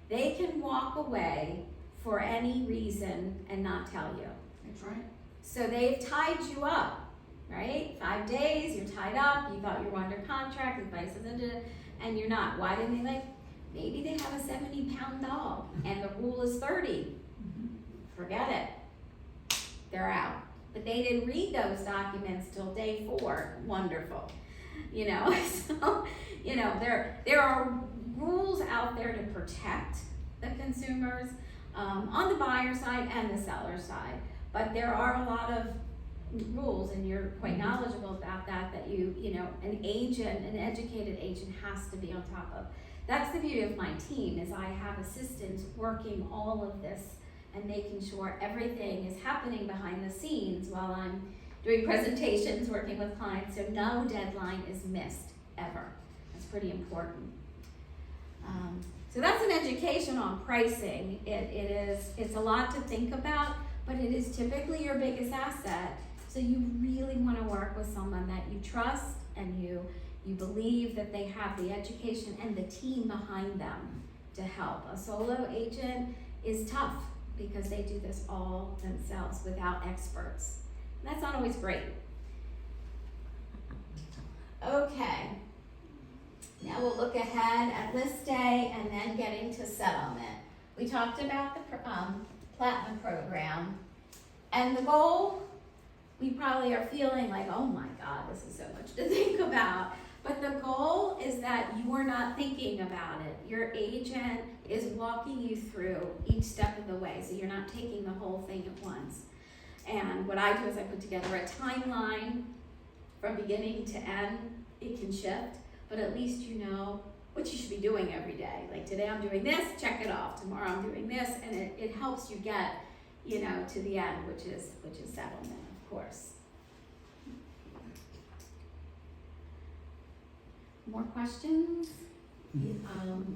They can walk away for any reason and not tell you. That's right. So they've tied you up, right? 5 days, you're tied up, you thought you were under contract, advice isn't, and you're not. Why didn't they maybe they have a 70-pound dog and the rule is 30. Forget it. They're out. But they didn't read those documents till day 4. Wonderful. So, there are rules out there to protect the consumers on the buyer side and the seller side. But there are a lot of rules, and you're quite knowledgeable about that an agent, an educated agent has to be on top of. That's the beauty of my team, is I have assistants working all of this and making sure everything is happening behind the scenes while I'm doing presentations, working with clients, so no deadline is missed, ever. That's pretty important. So that's an education on pricing. It's a lot to think about, but it is typically your biggest asset. So you really want to work with someone that you trust and you believe that they have the education and the team behind them to help. A solo agent is tough because they do this all themselves without experts. And that's not always great. Okay. Now we'll look ahead at list day and then getting to settlement. We talked about the Platinum program, and the goal, we probably are feeling like, oh my God, this is so much to think about. But the goal is that you are not thinking about it. Your agent is walking you through each step of the way, so you're not taking the whole thing at once. And what I do is I put together a timeline from beginning to end. It can shift, but at least you know what you should be doing every day. Like today I'm doing this, check it off. Tomorrow I'm doing this, and it helps you get, to the end, which is settlement, of course. More questions?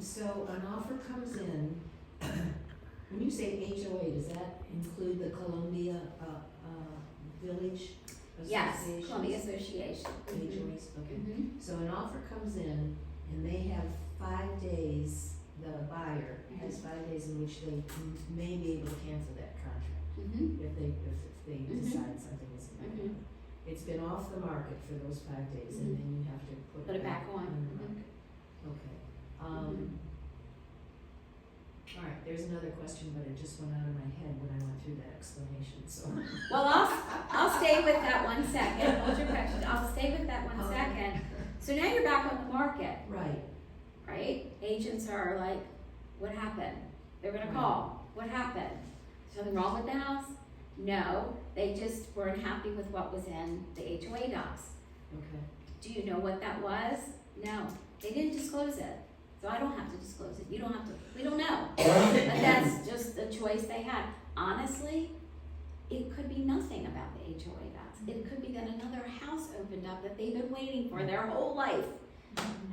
So an offer comes in, when you say HOA, does that include the Columbia, Village Yes, Association? Columbia Association. HOAs, okay. Mhm. So an offer comes in and they have 5 days, the buyer has 5 days in which they may be able to cancel that contract Mhm. if they Mhm. decide something is Mhm. It's been off the market for those 5 days and then you have to put Put it back on. the Mhm. market. Okay. Mhm. All right, there's another question, but it just went out of my head when I went through that explanation, so. Well, I'll stay with that 1 second, hold your question, I'll stay with that 1 second. So now you're back on the market, Right, right? Agents are like, what happened? They're gonna call, what happened? Something wrong with the house? No, they just weren't happy with what was in the HOA docs. okay. Do you know what that was? No, they didn't disclose it, so I don't have to disclose it, you don't have to, we don't know. But that's just a choice they had. Honestly, it could be nothing about the HOA docs. It could be that another house opened up that they've been waiting for their whole life.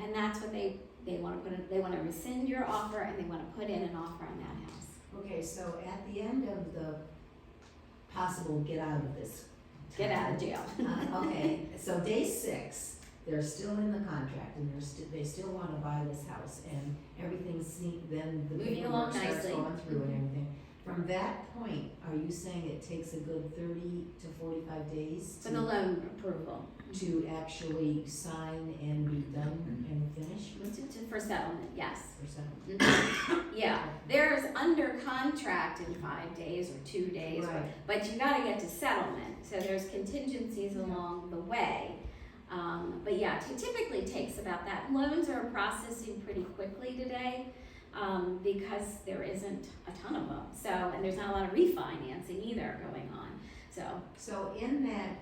And that's what they wanna put in, they wanna rescind your offer and they wanna put in an offer on that house. Okay, so at the end of the possible get out of this. Get out of jail. Okay, so day 6, they're still in the contract and they still wanna buy this house and everything's then the Moving paperwork along starts nicely. going through and everything. From that point, are you saying it takes a good 30 to 45 days For the loan approval, to actually sign and be done and finish for settlement, yes. or something? Yeah, there's under contract in 5 days or 2 days, Right. but you gotta get to settlement, so there's contingencies along the way. But yeah, it typically takes about that. Loans are processing pretty quickly today, because there isn't a ton of them, so, and there's not a lot of refinancing either going on, so. So in that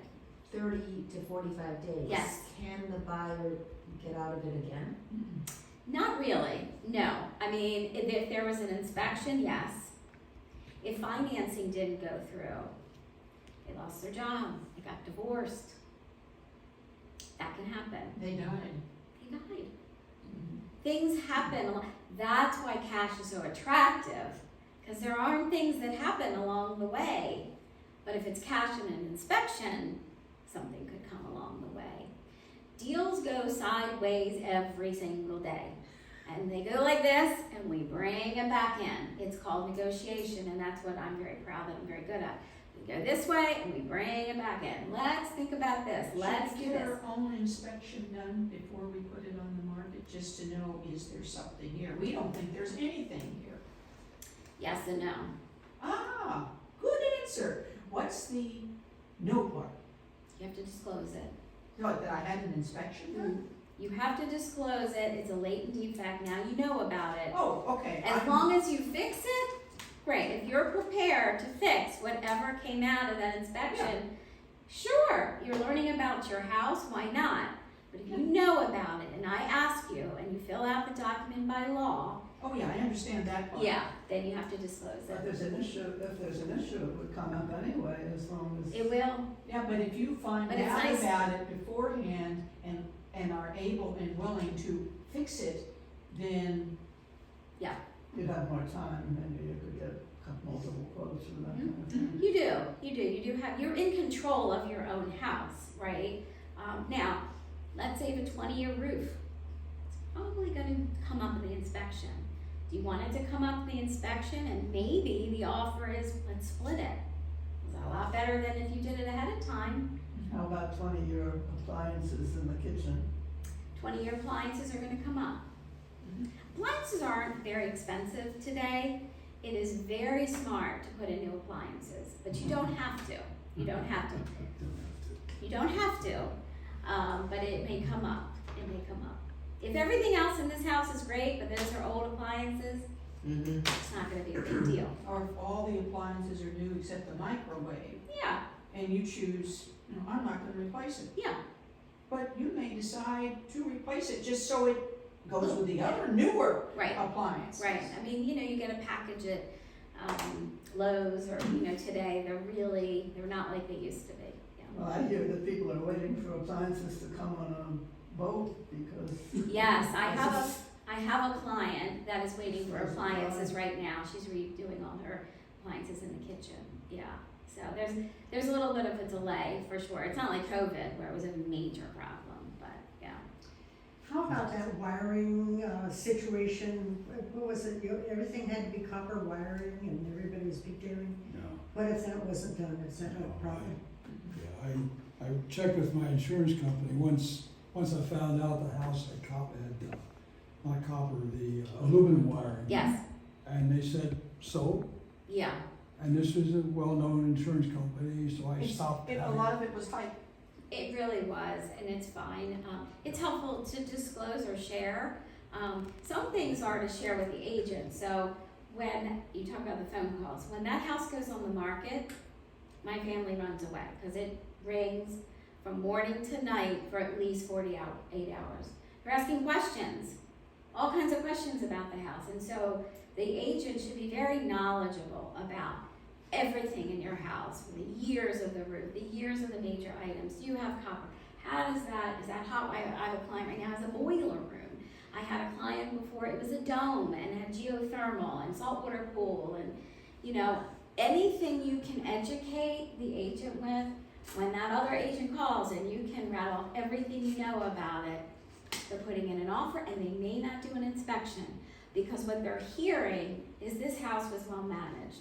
30 to 45 days, Yes. can the buyer get out of it again? Not really, no. I mean, if there was an inspection, yes. If financing didn't go through, they lost their job, they got divorced. That can happen. They died. They died. Things happen. That's why cash is so attractive, because there aren't things that happen along the way. But if it's cash and an inspection, something could come along the way. Deals go sideways every single day. And they go like this, and we bring it back in. It's called negotiation, and that's what I'm very proud that I'm very good at. We go this way, and we bring it back in. Let's think about this. Let's Should do we get this. our own inspection done before we put it on the market, just to know, is there something here? We don't think there's anything here. Yes and no. Ah, good answer. What's the no part? You have to disclose it. What, that I had an inspection done? You have to disclose it. It's a latent defect. Now you know about it. Oh, okay. As long as you fix it, great. If you're prepared to fix whatever came out of that inspection, sure, you're learning about your house, why not? But if you know about it and I ask you and you fill out the document by law, Oh, yeah, I understand that part. yeah, then you have to disclose But it. there's an issue, if there's an issue, it would come up anyway, as long as. It will. Yeah, but if you find But it's out nice- about it beforehand and are able and willing to fix it, then, You'd have more time, maybe you could get multiple quotes or that kind of thing. You do have, you're in control of your own house, right? Now, let's say you have a 20-year roof. It's probably gonna come up in the inspection. Do you want it to come up in the inspection and maybe the offer is, let's split it? Is that a lot better than if you did it ahead of time? How about 20-year appliances in the kitchen? 20-year appliances are gonna come up. Appliances aren't very expensive today. It is very smart to put in new appliances, but you don't have to. You don't have to. You don't have to, but it may come up. It may come up. If everything else in this house is great, but those are old appliances, it's not gonna be a big deal. or if all the appliances are new except the microwave, Yeah, and you choose, I'm not gonna replace it. yeah, But you may decide to replace it just so it goes with the other newer right, appliance. right. I mean, you get a package at Lowe's or, today, they're not like they used to be. Yeah. Well, I hear that people are waiting for appliances to come on a boat because. Yes, I have a client that is waiting for appliances right now. She's redoing all her appliances in the kitchen. Yeah, so there's a little bit of a delay for sure. It's not like COVID where it was a major problem, but yeah. How about that wiring situation? What was it? Everything had to be copper wiring and everybody was pigtailing? No. What if that wasn't done? Is that a problem? Yeah, I checked with my insurance company once I found out the house had not copper, the aluminum wiring. Yes, And And they said, so? Yeah, And this was a well-known insurance company, so I It's- stopped. A lot of it was hype. it really was, and it's fine. It's helpful to disclose or share. Some things are to share with the agent. So when you talk about the phone calls, when that house goes on the market, my family runs away because it rings from morning to night for at least 8 hours. They're asking questions, all kinds of questions about the house. And so the agent should be very knowledgeable about everything in your house, the years of the roof, the years of the major items. Do you have copper? How does that, is that hot? I have a client right now who has a boiler room. I had a client before, it was a dome and had geothermal and saltwater pool and, you know, anything you can educate the agent with, when that other agent calls and you can rattle off everything you know about it, they're putting in an offer and they may not do an inspection because what they're hearing is this house was well managed.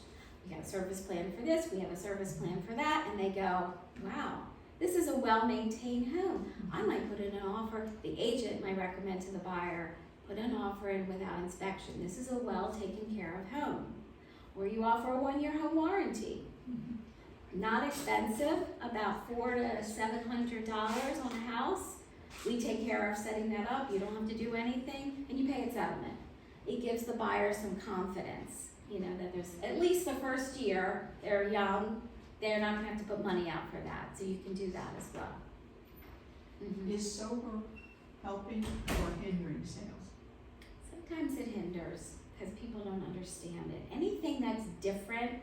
We have a service plan for this, we have a service plan for that, and they go, wow, this is a well-maintained home. I might put in an offer, the agent might recommend to the buyer, put an offer in without inspection. This is a well-taken care of home. Or you offer a 1-year home warranty. Not expensive, about $400 to $700 on a house. We take care of setting that up, you don't have to do anything, and you pay a settlement. It gives the buyer some confidence, you know, that there's, at least the first year, they're young, they're not gonna have to put money out for that, so you can do that as well. Mhm. Is sober helping or hindering sales? Sometimes it hinders, because people don't understand it. Anything that's different,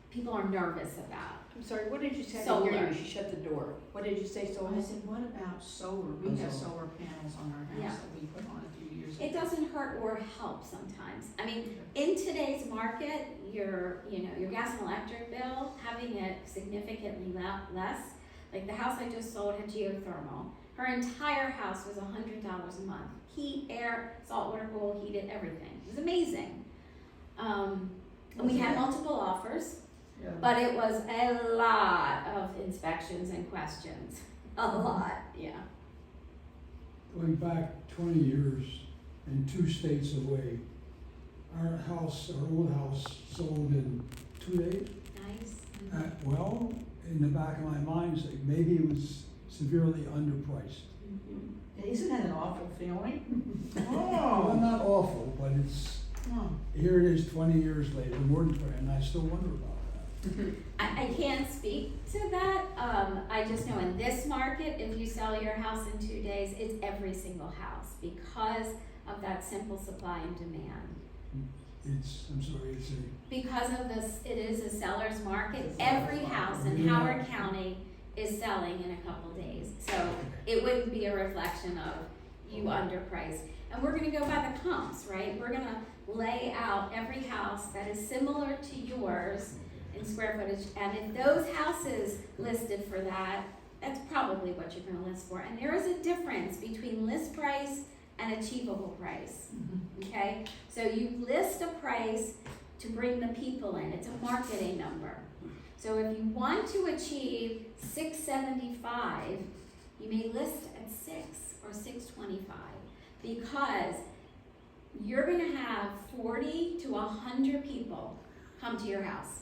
people are nervous about. I'm sorry, what did you say? Solar. I didn't hear you. She shut the door. What did you say, solar? I said, what about solar? We have solar panels on our Yeah. house that we put on a few years ago. It doesn't hurt or help sometimes. I mean, in today's market, your gas and electric bill, having it significantly less, like the house I just sold had geothermal. Her entire house was $100 a month. Heat, air, saltwater pool, heated, everything. It was amazing. And we had multiple offers, Yeah. but it was a lot of inspections and questions. A lot, yeah. Going back 20 years and 2 states away, our old house sold in 2 days. Nice. Well, in the back of my mind, it's like maybe it was severely underpriced. Mhm. Isn't that an awful feeling? Well, not awful, but it's, here it is 20 years later, more than 20, and I still wonder about that. I can't speak to that. I just know in this market, if you sell your house in 2 days, it's every single house because of that simple supply and demand. Because of this, it is a seller's market. Every house in Howard County is selling in a couple days. So it wouldn't be a reflection of you underpriced. And we're gonna go by the comps, right? We're gonna lay out every house that is similar to yours in square footage. And if those houses listed for that, that's probably what you're gonna list for. And there is a difference between list price and achievable price, okay? So you list a price to bring the people in. It's a marketing number. So if you want to achieve $675, you may list at $6 or $625 because you're gonna have 40 to 100 people come to your house.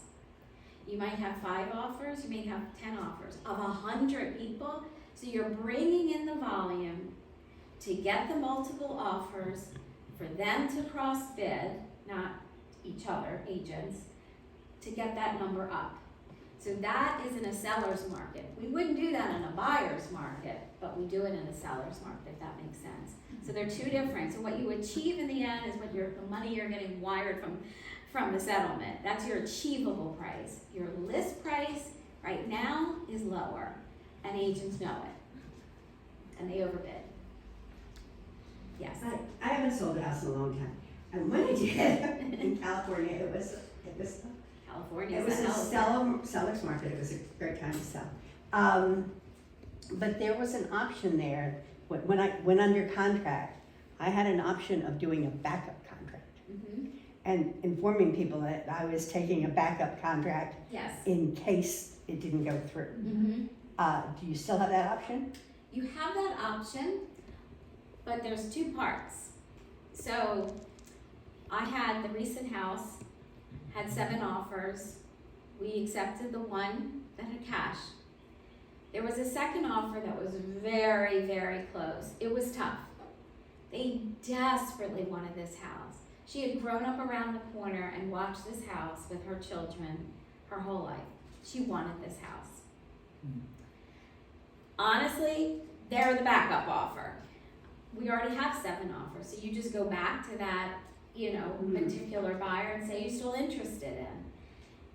You might have 5 offers, you may have 10 offers of 100 people. So you're bringing in the volume to get the multiple offers, for them to cross bid, not each other, agents, to get that number up. So that is in a seller's market. We wouldn't do that in a buyer's market, but we do it in a seller's market, if that makes sense. So they're two different. So what you achieve in the end is what the money you're getting wired from the settlement. That's your achievable price. Your list price right now is lower, and agents know it, and they overbid. Yes. I haven't sold a house in a long time. And when I did in California, it was California it is was a a seller's market. It was a great time to sell. But there was an option there. When I went under contract, I had an option of doing a backup contract and informing people that I was taking a backup contract Yes. in case it didn't go through. Do you still have that option? You have that option, but there's 2 parts. So I had the recent house, had 7 offers. We accepted the one that had cash. There was a second offer that was very, very close. It was tough. They desperately wanted this house. She had grown up around the corner and watched this house with her children her whole life. She wanted this house. Honestly, they're the backup offer. We already have 7 offers, so you just go back to that, particular buyer and say you're still interested in.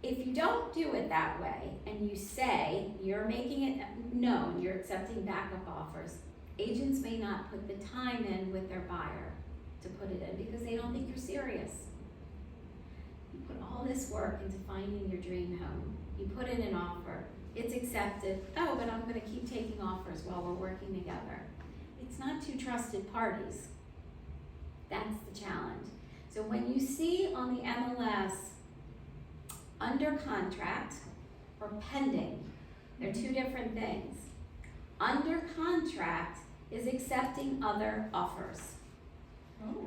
If you don't do it that way and you say you're making it known, you're accepting backup offers, agents may not put the time in with their buyer to put it in because they don't think you're serious. You put all this work into finding your dream home. You put in an offer, it's accepted. Oh, but I'm gonna keep taking offers while we're working together. It's not 2 trusted parties. That's the challenge. So when you see on the MLS under contract or pending, they're 2 different things. Under contract is accepting other offers. Oh.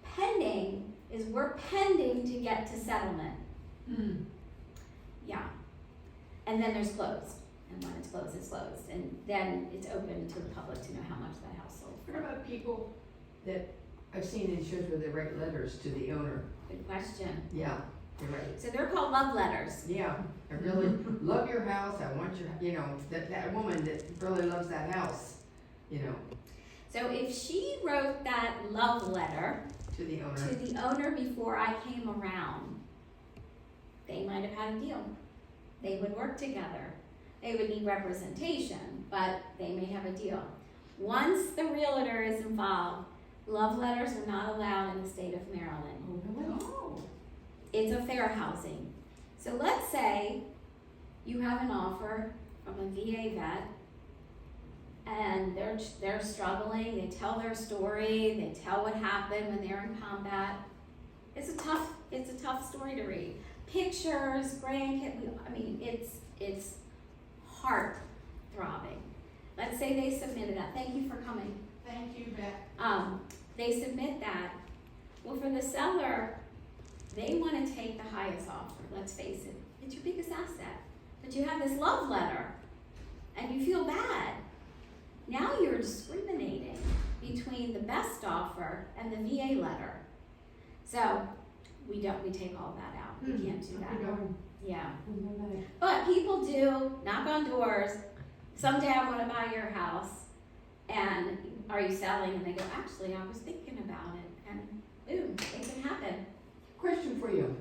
Pending is we're pending to get to settlement. Yeah. And then there's closed. And when it's closed, it's closed. And then it's open to the public to know how much that house sold What for. about people that I've seen in shows where they write letters to the owner? Good question. Yeah, they write. So they're called love letters. Yeah, I really love your house. I want your, that woman that really loves that house, So if she wrote that love letter to the owner. to the owner before I came around, they might have had a deal. They would work together. They would need representation, but they may have a deal. Once the realtor is involved, love letters are not allowed in the state of Maryland. Oh. It's a fair housing. So let's say you have an offer from a VA vet and they're struggling, they tell their story, they tell what happened when they're in combat. It's a tough story to read. Pictures, it's heart throbbing. Let's say they submitted that. Thank you for coming. Thank you, Beth. They submit that. Well, for the seller, they want to take the highest offer. Let's face it, it's your biggest asset. But you have this love letter, and you feel bad. Now you're discriminating between the best offer and the VA letter. So we take all that out. We can't do that. Yeah. But people do knock on doors. Someday I want to buy your house. And are you selling? And they go, actually, I was thinking about it. And boom, it can happen. Question for you.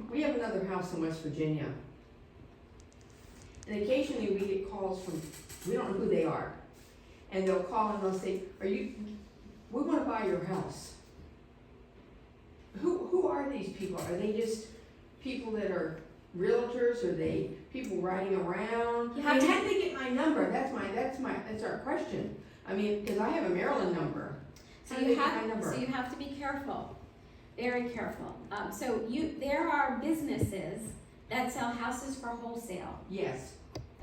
We have another house in West Virginia. And occasionally we get calls from, we don't know who they are. And they'll call and they'll say, we want to buy your house. Who are these people? Are they just people that are realtors? Are they people riding around? You How have to- did they get my number? That's our question. Because I have a Maryland number. So How you did they get my have number? to be careful, very careful. There are businesses that sell houses for wholesale. Yes.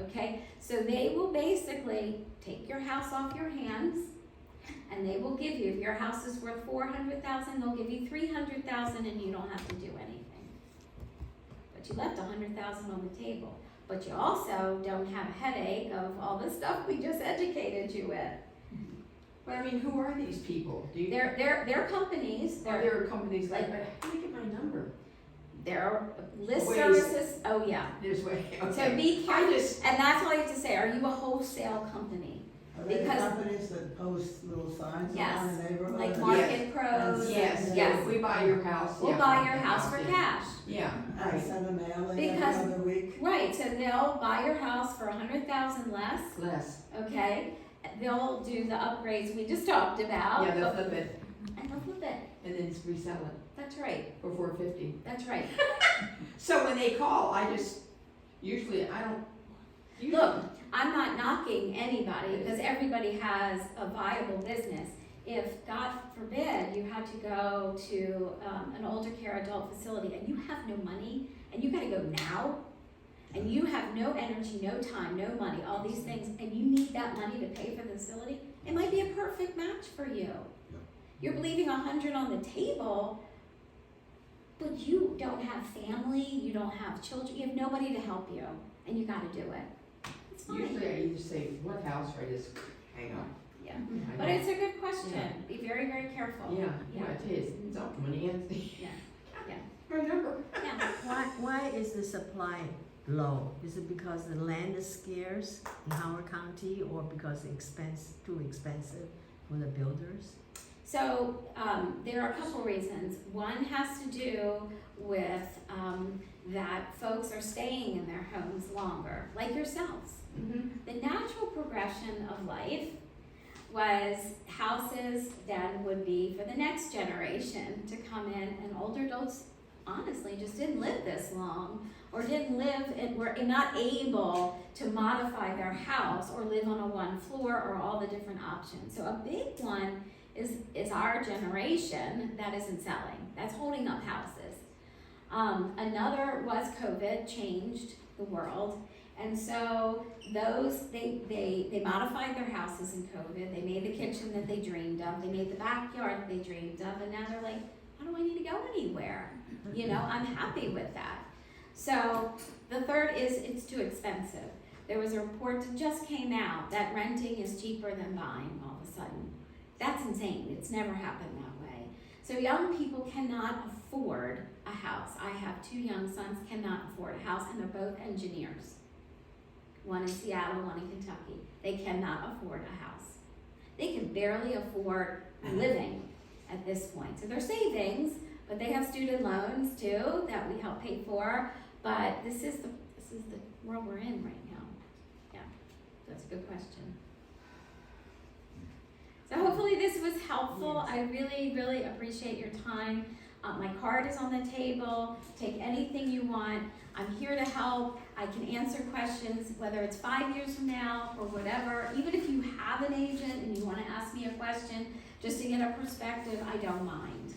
Okay, so they will basically take your house off your hands, and they will give you, if your house is worth $400,000, they'll give you $300,000, and you don't have to do anything. But you left $100,000 on the table. But you also don't have a headache of all the stuff we just educated you with. But who are these people? They're companies. There are companies like, but how do you get my number? There are list Ways. services. Oh yeah. There's way. So Okay. be careful. just- And that's all you have to say. Are you a wholesale company? Are they the Because- companies that post little signs Yes, around the neighborhood? Like Market Pros. Yes. Yes. We buy your house. We'll yeah, buy your house for yeah. cash. Yeah. I Right. send a mailing Because- every other week. Right. So they'll buy your house for $100,000 less. Less. Okay. They'll do the upgrades we just talked about. Yeah, they'll flip it And they'll flip it. and then resell it That's right. for $450. That's right. So when they call, I don't. Look, I'm not knocking anybody because everybody has a viable business. If, God forbid, you had to go to an older care adult facility and you have no money and you gotta go now, and you have no energy, no time, no money, all these things, and you need that money to pay for the facility, it might be a perfect match for you. You're leaving 100 on the table, but you don't have family, you don't have children, you have nobody to help you, and you gotta do it. It's fine. Usually I either say, what house, or I just hang on. Yeah, I but know. it's a good question. Yeah. Be very, very careful. Yeah, Yeah. I tell you, it's up to money and Yeah, yeah. my number. Yeah. Why is the supply low? Is it because the land is scarce in Howard County or because too expensive for the builders? So, there are a couple reasons. One has to do with, that folks are staying in their homes longer, like yourselves. The natural progression of life was houses then would be for the next generation to come in, and older adults honestly just didn't live this long, or didn't live and were not able to modify their house or live on a one floor or all the different options. So a big one is our generation that isn't selling, that's holding up houses. Another was COVID changed the world. And so those, they modified their houses in COVID. They made the kitchen that they dreamed of. They made the backyard that they dreamed of. And now they're like, I don't need to go anywhere. You know, I'm happy with that. So the third is it's too expensive. There was a report that just came out that renting is cheaper than buying all of a sudden. That's insane. It's never happened that way. So young people cannot afford a house. I have 2 young sons, cannot afford a house, and they're both engineers. One in Seattle, one in Kentucky. They cannot afford a house. They can barely afford living at this point. So they're savings, but they have student loans too that we help pay for. But this is the world we're in right now. Yeah, that's a good question. So hopefully this was helpful. Yes. I really, really appreciate your time. My card is on the table. Take anything you want. I'm here to help. I can answer questions, whether it's 5 years from now or whatever. Even if you have an agent and you want to ask me a question just to get a perspective, I don't mind.